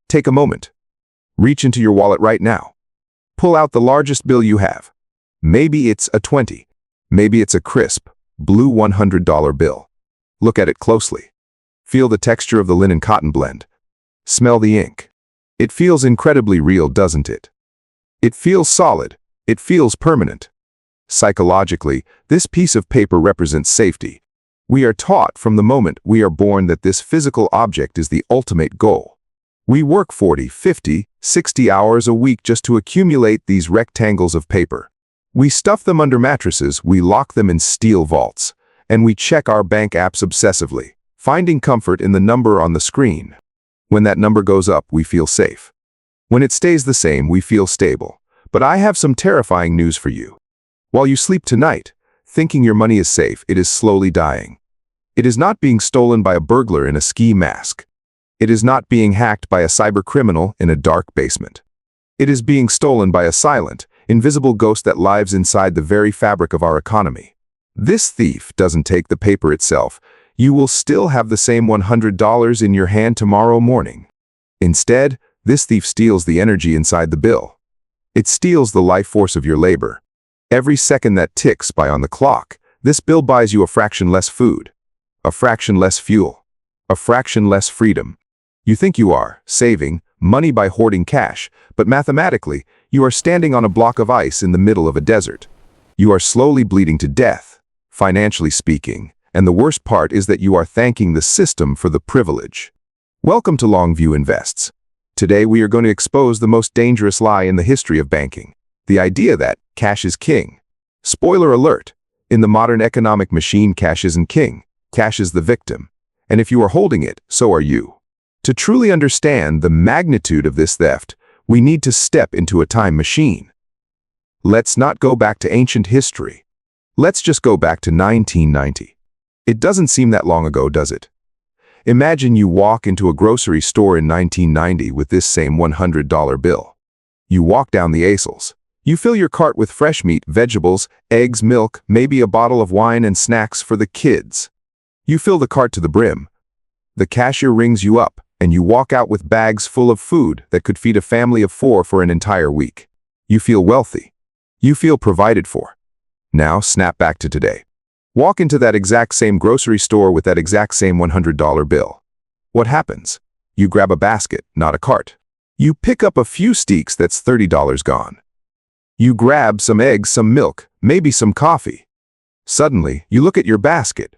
Take a moment. Reach into your wallet right now. Pull out the largest bill you have. Maybe it's a 20. Maybe it's a crisp, blue $100 bill. Look at it closely. Feel the texture of the linen cotton blend. Smell the ink. It feels incredibly real, doesn't it? It feels solid. It feels permanent. Psychologically, this piece of paper represents safety. We are taught from the moment we are born that this physical object is the ultimate goal. We work 40, 50, 60 hours a week just to accumulate these rectangles of paper. We stuff them under mattresses, we lock them in steel vaults, and we check our bank apps obsessively, finding comfort in the number on the screen. When that number goes up, we feel safe. When it stays the same, we feel stable. But I have some terrifying news for you. While you sleep tonight, thinking your money is safe, it is slowly dying. It is not being stolen by a burglar in a ski mask. It is not being hacked by a cyber criminal in a dark basement. It is being stolen by a silent, invisible ghost that lives inside the very fabric of our economy. This thief doesn't take the paper itself. You will still have the same $100 in your hand tomorrow morning. Instead, this thief steals the energy inside the bill. It steals the life force of your labor. Every second that ticks by on the clock, this bill buys you a fraction less food, a fraction less fuel, a fraction less freedom. You think you are saving money by hoarding cash, but mathematically, you are standing on a block of ice in the middle of a desert. You are slowly bleeding to death, financially speaking, and the worst part is that you are thanking the system for the privilege. Welcome to Longview Invests. Today we are going to expose the most dangerous lie in the history of banking, the idea that cash is king. Spoiler alert, in the modern economic machine, cash isn't king, cash is the victim. And if you are holding it, so are you. To truly understand the magnitude of this theft, we need to step into a time machine. Let's not go back to ancient history. Let's just go back to 1990. It doesn't seem that long ago, does it? Imagine you walk into a grocery store in 1990 with this same $100 bill. You walk down the aisles. You fill your cart with fresh meat, vegetables, eggs, milk, maybe a bottle of wine and snacks for the kids. You fill the cart to the brim. The cashier rings you up, and you walk out with bags full of food that could feed a family of 4 for an entire week. You feel wealthy. You feel provided for. Now snap back to today. Walk into that exact same grocery store with that exact same $100 bill. What happens? You grab a basket, not a cart. You pick up a few steaks, that's $30 gone. You grab some eggs, some milk, maybe some coffee. Suddenly, you look at your basket.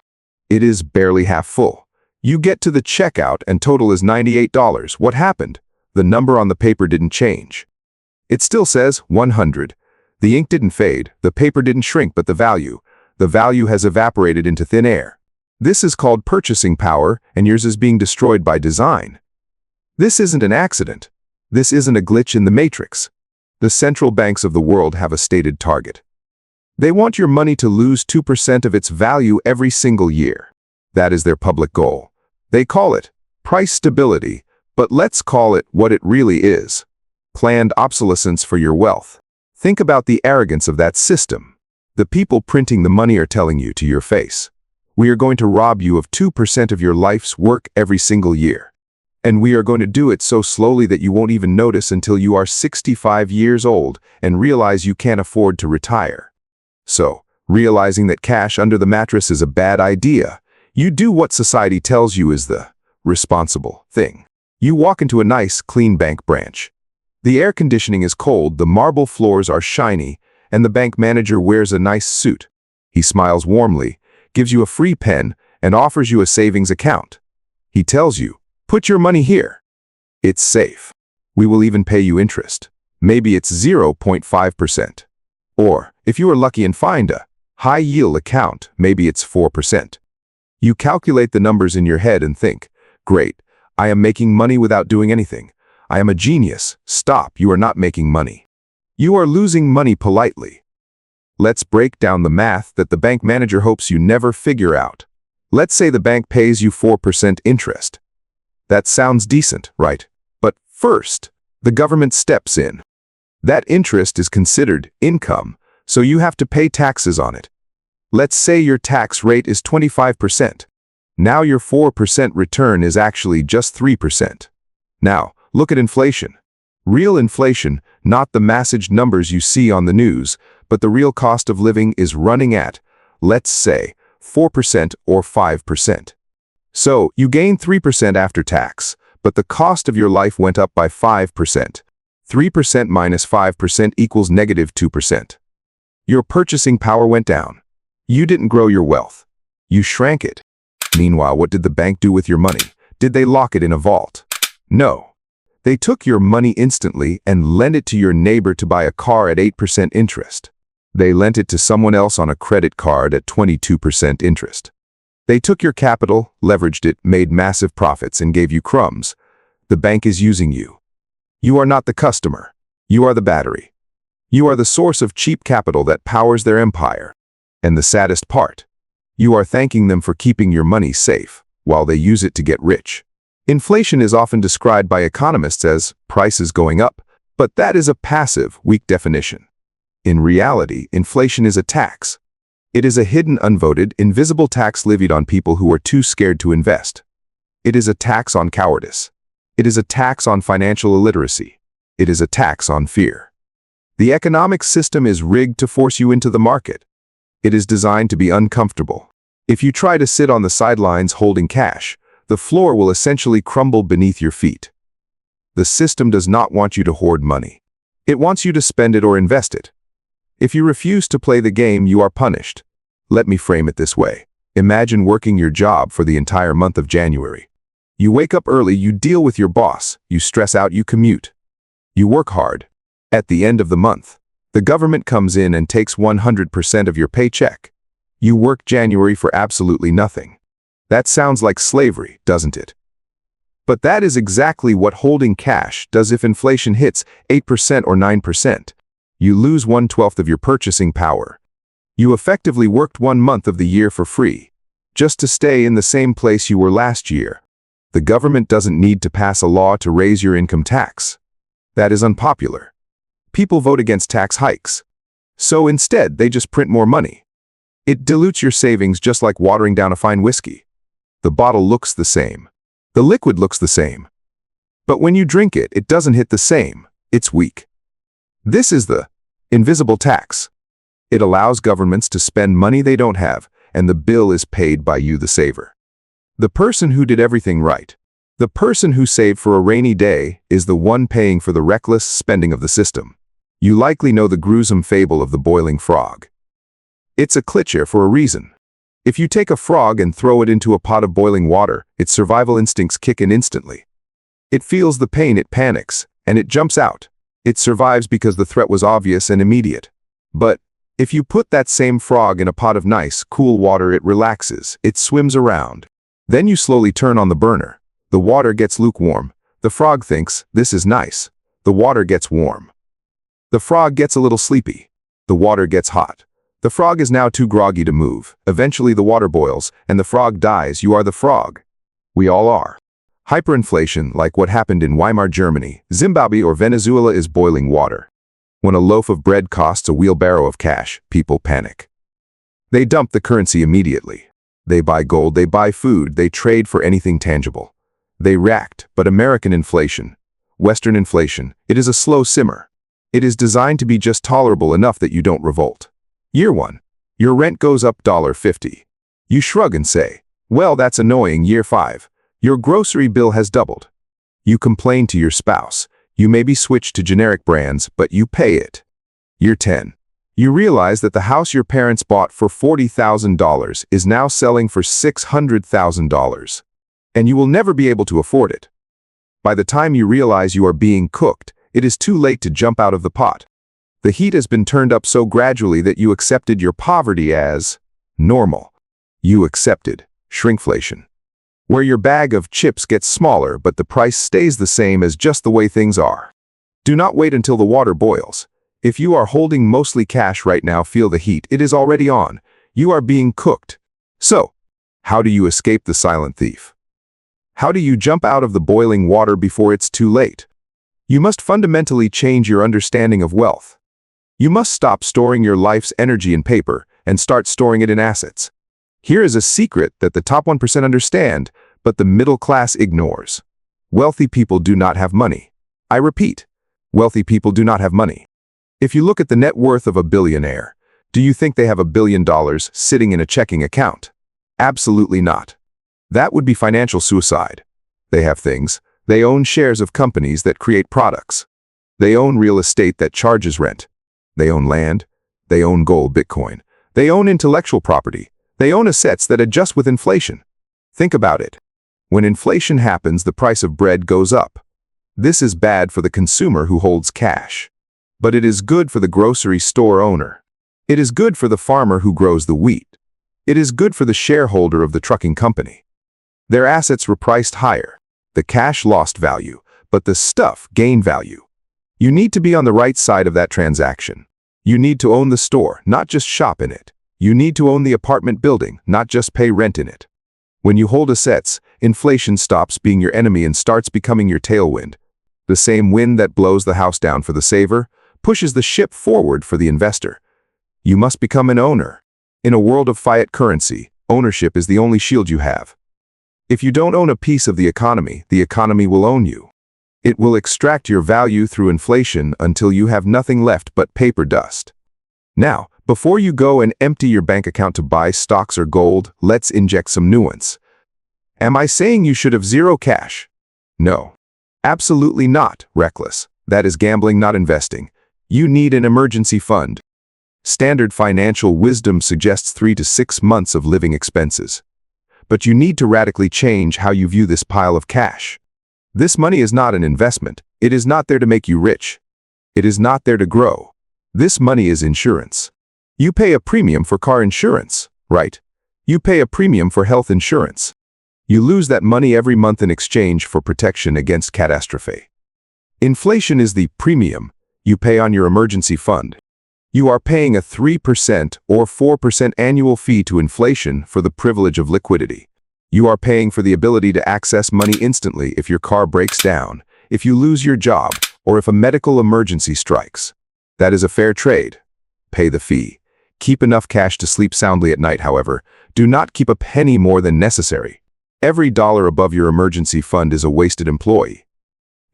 It is barely half full. You get to the checkout and total is $98. What happened? The number on the paper didn't change. It still says 100. The ink didn't fade, the paper didn't shrink, but the value has evaporated into thin air. This is called purchasing power, and yours is being destroyed by design. This isn't an accident. This isn't a glitch in the matrix. The central banks of the world have a stated target. They want your money to lose 2% of its value every single year. That is their public goal. They call it price stability, but let's call it what it really is: planned obsolescence for your wealth. Think about the arrogance of that system. The people printing the money are telling you to your face, we are going to rob you of 2% of your life's work every single year. And we are going to do it so slowly that you won't even notice until you are 65 years old and realize you can't afford to retire. So, realizing that cash under the mattress is a bad idea, you do what society tells you is the responsible thing. You walk into a nice, clean bank branch. The air conditioning is cold, the marble floors are shiny, and the bank manager wears a nice suit. He smiles warmly, gives you a free pen, and offers you a savings account. He tells you, put your money here. It's safe. We will even pay you interest. Maybe it's 0.5%. Or, if you are lucky and find a high-yield account, maybe it's 4%. You calculate the numbers in your head and think, great, I am making money without doing anything. I am a genius. Stop, you are not making money. You are losing money politely. Let's break down the math that the bank manager hopes you never figure out. Let's say the bank pays you 4% interest. That sounds decent, right? But first, the government steps in. That interest is considered income, so you have to pay taxes on it. Let's say your tax rate is 25%. Now your 4% return is actually just 3%. Now, Look at inflation. Real inflation, not the massive numbers you see on the news, but the real cost of living is running at, let's say, 4% or 5%. So, you gain 3% after tax, but the cost of your life went up by 5%. 3% minus 5% equals negative 2%. Your purchasing power went down. You didn't grow your wealth. You shrank it. Meanwhile, what did the bank do with your money? Did they lock it in a vault? No. They took your money instantly and lent it to your neighbor to buy a car at 8% interest. They lent it to someone else on a credit card at 22% interest. They took your capital, leveraged it, made massive profits, and gave you crumbs. The bank is using you. You are not the customer. You are the battery. You are the source of cheap capital that powers their empire. And the saddest part, you are thanking them for keeping your money safe, while they use it to get rich. Inflation is often described by economists as prices going up, but that is a passive, weak definition. In reality, inflation is a tax. It is a hidden, unvoted, invisible tax levied on people who are too scared to invest. It is a tax on cowardice. It is a tax on financial illiteracy. It is a tax on fear. The economic system is rigged to force you into the market. It is designed to be uncomfortable. If you try to sit on the sidelines holding cash, the floor will essentially crumble beneath your feet. The system does not want you to hoard money. It wants you to spend it or invest it. If you refuse to play the game, you are punished. Let me frame it this way. Imagine working your job for the entire month of January. You wake up early, you deal with your boss, you stress out, you commute. You work hard. At the end of the month, the government comes in and takes 100% of your paycheck. You work January for absolutely nothing. That sounds like slavery, doesn't it? But that is exactly what holding cash does if inflation hits 8% or 9%. You lose 1/12 of your purchasing power. You effectively worked 1 month of the year for free, just to stay in the same place you were last year. The government doesn't need to pass a law to raise your income tax. That is unpopular. People vote against tax hikes. So instead, they just print more money. It dilutes your savings just like watering down a fine whiskey. The bottle looks the same. The liquid looks the same. But when you drink it, it doesn't hit the same. It's weak. This is the invisible tax. It allows governments to spend money they don't have, and the bill is paid by you, the saver. The person who did everything right. The person who saved for a rainy day is the one paying for the reckless spending of the system. You likely know the gruesome fable of the boiling frog. It's a cliché for a reason. If you take a frog and throw it into a pot of boiling water, its survival instincts kick in instantly. It feels the pain, it panics, and it jumps out. It survives because the threat was obvious and immediate. But if you put that same frog in a pot of nice, cool water, it relaxes, it swims around. Then you slowly turn on the burner. The water gets lukewarm. The frog thinks, this is nice. The water gets warm. The frog gets a little sleepy. The water gets hot. The frog is now too groggy to move. Eventually the water boils, and the frog dies. You are the frog. We all are. Hyperinflation, like what happened in Weimar Germany, Zimbabwe, or Venezuela, is boiling water. When a loaf of bread costs a wheelbarrow of cash, people panic. They dump the currency immediately. They buy gold, they buy food, they trade for anything tangible. They react, but American inflation, Western inflation, it is a slow simmer. It is designed to be just tolerable enough that you don't revolt. Year 1. Your rent goes up $1.50. You shrug and say, well, that's annoying. Year 5. Your grocery bill has doubled. You complain to your spouse. You maybe switch to generic brands, but you pay it. Year 10. You realize that the house your parents bought for $40,000 is now selling for $600,000. And you will never be able to afford it. By the time you realize you are being cooked, it is too late to jump out of the pot. The heat has been turned up so gradually that you accepted your poverty as normal. You accepted shrinkflation, where your bag of chips gets smaller but the price stays the same as just the way things are. Do not wait until the water boils. If you are holding mostly cash right now, feel the heat. It is already on. You are being cooked. So, how do you escape the silent thief? How do you jump out of the boiling water before it's too late? You must fundamentally change your understanding of wealth. You must stop storing your life's energy in paper and start storing it in assets. Here is a secret that the top 1% understand, but the middle class ignores. Wealthy people do not have money. I repeat, wealthy people do not have money. If you look at the net worth of a billionaire, do you think they have $1 billion sitting in a checking account? Absolutely not. That would be financial suicide. They have things. They own shares of companies that create products. They own real estate that charges rent. They own land. They own gold, Bitcoin. They own intellectual property. They own assets that adjust with inflation. Think about it. When inflation happens, the price of bread goes up. This is bad for the consumer who holds cash. But it is good for the grocery store owner. It is good for the farmer who grows the wheat. It is good for the shareholder of the trucking company. Their assets were priced higher. The cash lost value, but the stuff gained value. You need to be on the right side of that transaction. You need to own the store, not just shop in it. You need to own the apartment building, not just pay rent in it. When you hold assets, inflation stops being your enemy and starts becoming your tailwind. The same wind that blows the house down for the saver pushes the ship forward for the investor. You must become an owner. In a world of fiat currency, ownership is the only shield you have. If you don't own a piece of the economy will own you. It will extract your value through inflation until you have nothing left but paper dust. Now, before you go and empty your bank account to buy stocks or gold, let's inject some nuance. Am I saying you should have zero cash? No. Absolutely not, reckless. That is gambling, not investing. You need an emergency fund. Standard financial wisdom suggests 3 to 6 months of living expenses. But you need to radically change how you view this pile of cash. This money is not an investment. It is not there to make you rich. It is not there to grow. This money is insurance. You pay a premium for car insurance, right? You pay a premium for health insurance. You lose that money every month in exchange for protection against catastrophe. Inflation is the premium you pay on your emergency fund. You are paying a 3% or 4% annual fee to inflation for the privilege of liquidity. You are paying for the ability to access money instantly if your car breaks down, if you lose your job, or if a medical emergency strikes. That is a fair trade. Pay the fee. Keep enough cash to sleep soundly at night, however. Do not keep a penny more than necessary. Every dollar above your emergency fund is a wasted employee.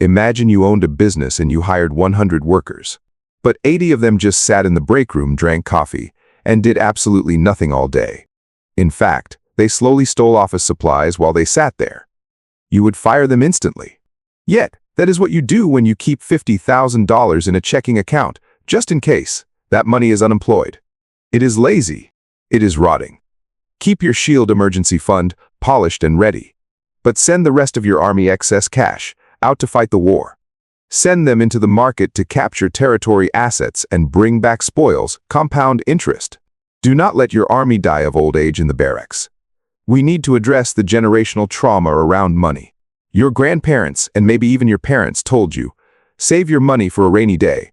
Imagine you owned a business and you hired 100 workers. But 80 of them just sat in the break room, drank coffee, and did absolutely nothing all day. In fact, they slowly stole office supplies while they sat there. You would fire them instantly. Yet, that is what you do when you keep $50,000 in a checking account, just in case. That money is unemployed. It is lazy. It is rotting. Keep your shield emergency fund polished and ready. But send the rest of your army excess cash out to fight the war. Send them into the market to capture territory assets and bring back spoils, compound interest. Do not let your army die of old age in the barracks. We need to address the generational trauma around money. Your grandparents and maybe even your parents told you, save your money for a rainy day.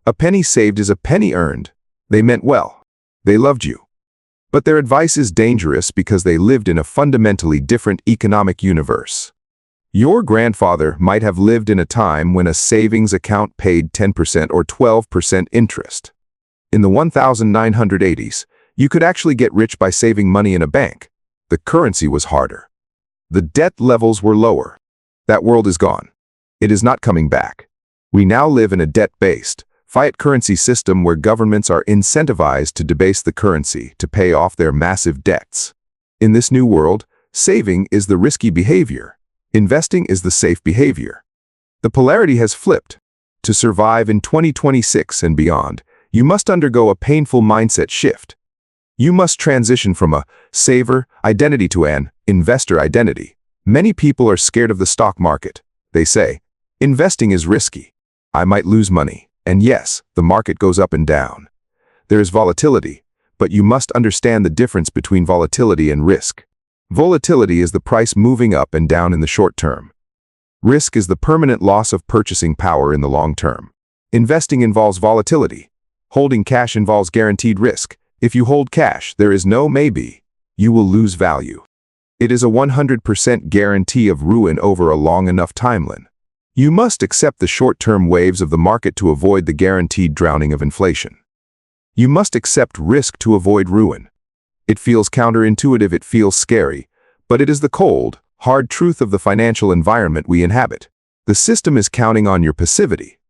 A penny saved is a penny earned. They meant well. They loved you. But their advice is dangerous because they lived in a fundamentally different economic universe. Your grandfather might have lived in a time when a savings account paid 10% or 12% interest. In the 1980s, you could actually get rich by saving money in a bank. The currency was harder. The debt levels were lower. That world is gone. It is not coming back. We now live in a debt-based, fiat currency system where governments are incentivized to debase the currency to pay off their massive debts. In this new world, saving is the risky behavior. Investing is the safe behavior. The polarity has flipped. To survive in 2026 and beyond, you must undergo a painful mindset shift. You must transition from a saver identity to an investor identity. Many people are scared of the stock market. They say, investing is risky. I might lose money. And yes, the market goes up and down. There is volatility, but you must understand the difference between volatility and risk. Volatility is the price moving up and down in the short term. Risk is the permanent loss of purchasing power in the long term. Investing involves volatility. Holding cash involves guaranteed risk. If you hold cash, there is no maybe. You will lose value. It is a 100% guarantee of ruin over a long enough timeline. You must accept the short-term waves of the market to avoid the guaranteed drowning of inflation. You must accept risk to avoid ruin. It feels counterintuitive, it feels scary, but it is the cold, hard truth of the financial environment we inhabit. The system is counting on your passivity.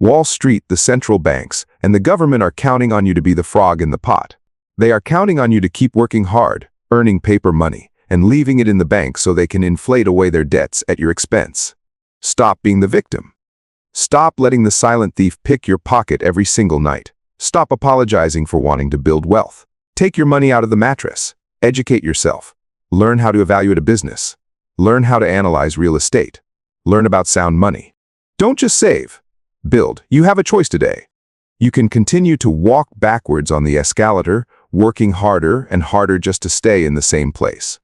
Wall Street, the central banks, and the government are counting on you to be the frog in the pot. They are counting on you to keep working hard, earning paper money, and leaving it in the bank so they can inflate away their debts at your expense. Stop being the victim. Stop letting the silent thief pick your pocket every single night. Stop apologizing for wanting to build wealth. Take your money out of the mattress. Educate yourself. Learn how to evaluate a business. Learn how to analyze real estate. Learn about sound money. Don't just save. Build. You have a choice today. You can continue to walk backwards on the escalator, working harder and harder just to stay in the same place.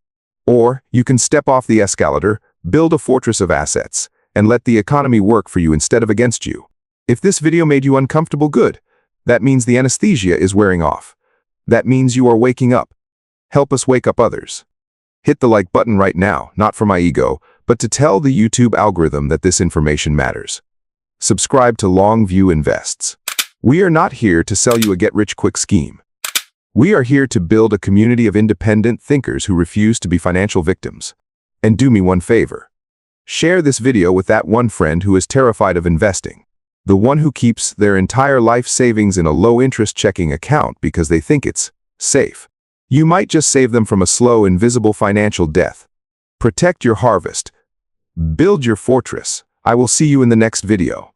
Or you can step off the escalator, build a fortress of assets, and let the economy work for you instead of against you. If this video made you uncomfortable, good. That means the anesthesia is wearing off. That means you are waking up. Help us wake up others. Hit the like button right now, not for my ego, but to tell the YouTube algorithm that this information matters. Subscribe to Longview Invests. We are not here to sell you a get-rich-quick scheme. We are here to build a community of independent thinkers who refuse to be financial victims. And do me one favor. Share this video with that one friend who is terrified of investing. The one who keeps their entire life savings in a low-interest checking account because they think it's safe. You might just save them from a slow, invisible financial death. Protect your harvest. Build your fortress. I will see you in the next video.